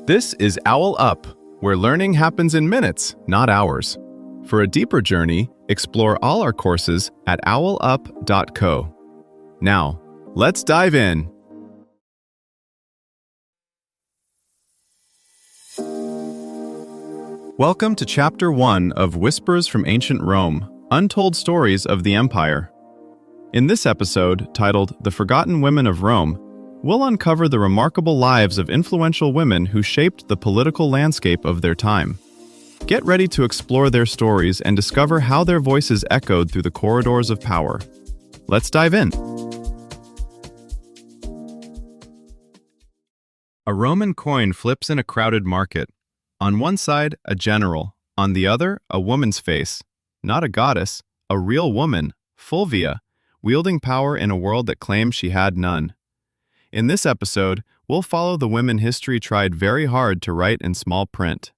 This is OwlUp, where learning happens in minutes, not hours. For a deeper journey, explore all our courses at owlup.co. Now, let's dive in. Welcome to Chapter 1 of Whispers from Ancient Rome, Untold Stories of the Empire. In this episode, titled The Forgotten Women of Rome, we'll uncover the remarkable lives of influential women who shaped the political landscape of their time. Get ready to explore their stories and discover how their voices echoed through the corridors of power. Let's dive in. A Roman coin flips in a crowded market. On one side, a general. On the other, a woman's face. Not a goddess, a real woman, Fulvia, wielding power in a world that claimed she had none. In this episode, we'll follow the women history tried very hard to write in small print.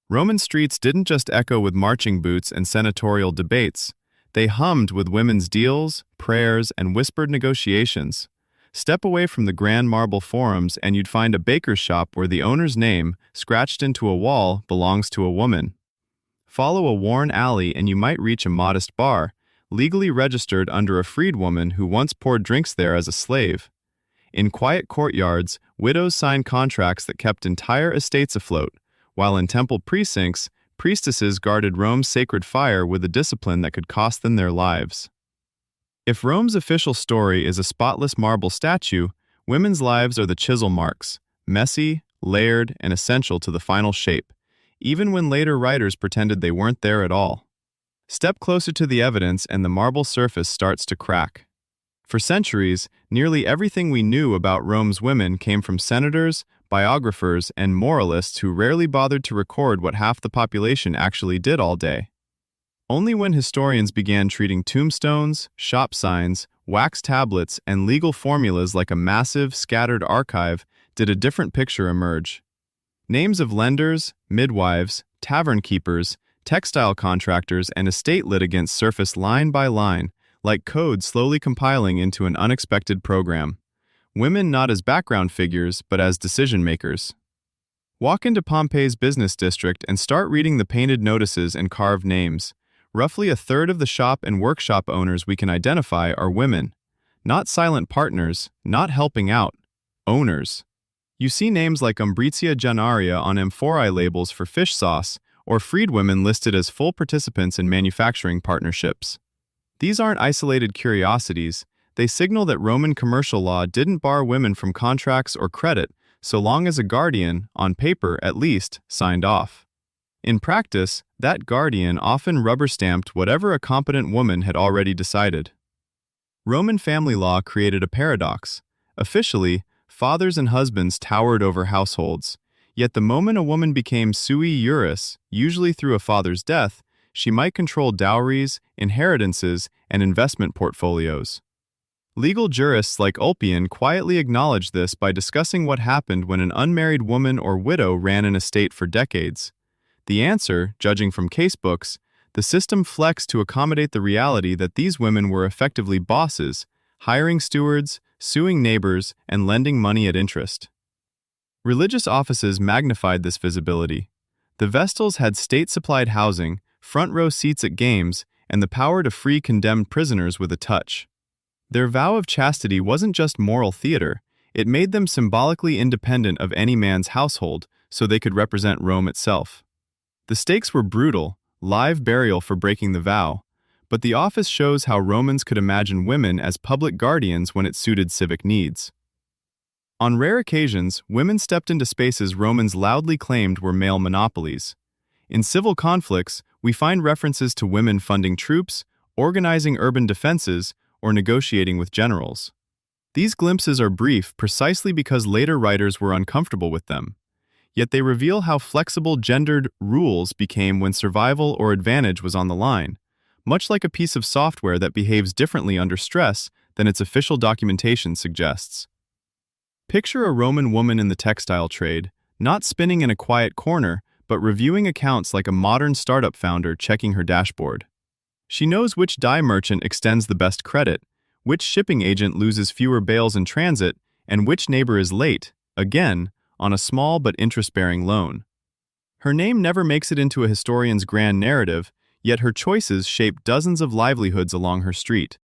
Roman streets didn't just echo with marching boots and senatorial debates. They hummed with women's deals, prayers, and whispered negotiations. Step away from the grand marble forums and you'd find a baker's shop where the owner's name, scratched into a wall, belongs to a woman. Follow a worn alley and you might reach a modest bar, legally registered under a freedwoman who once poured drinks there as a slave. In quiet courtyards, widows signed contracts that kept entire estates afloat, while in temple precincts, priestesses guarded Rome's sacred fire with a discipline that could cost them their lives. If Rome's official story is a spotless marble statue, women's lives are the chisel marks, messy, layered, and essential to the final shape, even when later writers pretended they weren't there at all. Step closer to the evidence and the marble surface starts to crack. For centuries, nearly everything we knew about Rome's women came from senators, biographers, and moralists who rarely bothered to record what half the population actually did all day. Only when historians began treating tombstones, shop signs, wax tablets, and legal formulas like a massive, scattered archive did a different picture emerge. Names of lenders, midwives, tavern keepers, textile contractors, and estate litigants surfaced line by line, like code slowly compiling into an unexpected program. Women not as background figures, but as decision-makers. Walk into Pompeii's business district and start reading the painted notices and carved names. Roughly a third of the shop and workshop owners we can identify are women. Not silent partners, not helping out, owners. You see names like Umbrizia Giannaria on amphorae labels for fish sauce, or freedwomen listed as full participants in manufacturing partnerships. These aren't isolated curiosities. They signal that Roman commercial law didn't bar women from contracts or credit so long as a guardian, on paper at least, signed off. In practice, that guardian often rubber-stamped whatever a competent woman had already decided. Roman family law created a paradox. Officially, fathers and husbands towered over households. Yet the moment a woman became sui juris, usually through a father's death, she might control dowries, inheritances, and investment portfolios. Legal jurists like Ulpian quietly acknowledged this by discussing what happened when an unmarried woman or widow ran an estate for decades. The answer, judging from casebooks, the system flexed to accommodate the reality that these women were effectively bosses, hiring stewards, suing neighbors, and lending money at interest. Religious offices magnified this visibility. The Vestals had state-supplied housing, front-row seats at games, and the power to free condemned prisoners with a touch. Their vow of chastity wasn't just moral theater, it made them symbolically independent of any man's household, so they could represent Rome itself. The stakes were brutal, live burial for breaking the vow, but the office shows how Romans could imagine women as public guardians when it suited civic needs. On rare occasions, women stepped into spaces Romans loudly claimed were male monopolies. In civil conflicts, we find references to women funding troops, organizing urban defenses, or negotiating with generals. These glimpses are brief precisely because later writers were uncomfortable with them. Yet they reveal how flexible gendered rules became when survival or advantage was on the line, much like a piece of software that behaves differently under stress than its official documentation suggests. Picture a Roman woman in the textile trade, not spinning in a quiet corner, but reviewing accounts like a modern startup founder checking her dashboard. She knows which dye merchant extends the best credit, which shipping agent loses fewer bales in transit, and which neighbor is late, again, on a small but interest-bearing loan. Her name never makes it into a historian's grand narrative, yet her choices shape dozens of livelihoods along her street.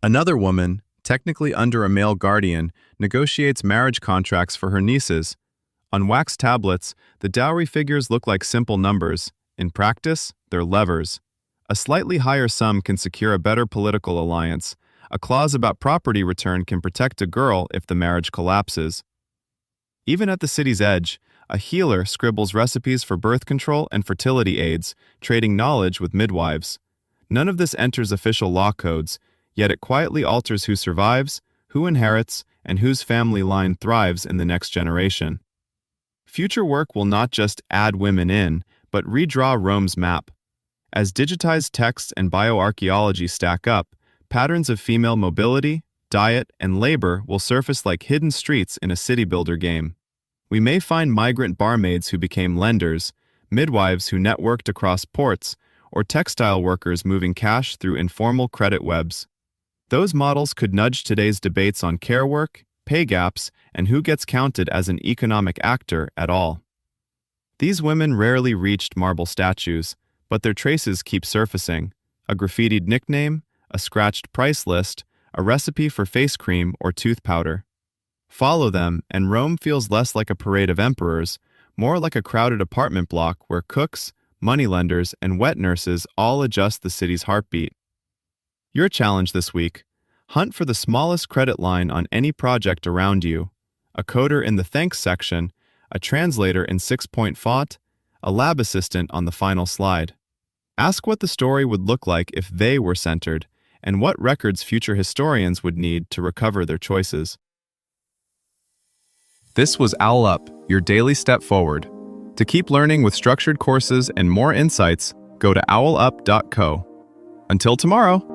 Another woman, technically under a male guardian, negotiates marriage contracts for her nieces. On wax tablets, the dowry figures look like simple numbers. In practice, they're levers. A slightly higher sum can secure a better political alliance. A clause about property return can protect a girl if the marriage collapses. Even at the city's edge, a healer scribbles recipes for birth control and fertility aids, trading knowledge with midwives. None of this enters official law codes, yet it quietly alters who survives, who inherits, and whose family line thrives in the next generation. Future work will not just add women in, but redraw Rome's map. As digitized texts and bioarchaeology stack up, patterns of female mobility, diet, and labor will surface like hidden streets in a city builder game. We may find migrant barmaids who became lenders, midwives who networked across ports, or textile workers moving cash through informal credit webs. Those models could nudge today's debates on care work, pay gaps, and who gets counted as an economic actor at all. These women rarely reached marble statues, but their traces keep surfacing: a graffitied nickname, a scratched price list, a recipe for face cream or tooth powder. Follow them, and Rome feels less like a parade of emperors, more like a crowded apartment block where cooks, moneylenders, and wet nurses all adjust the city's heartbeat. Your challenge this week: hunt for the smallest credit line on any project around you, a coder in the thanks section, a translator in 6-point font, a lab assistant on the final slide. Ask what the story would look like if they were centered, and what records future historians would need to recover their choices. This was OwlUp, your daily step forward. To keep learning with structured courses and more insights, go to owlup.co. Until tomorrow!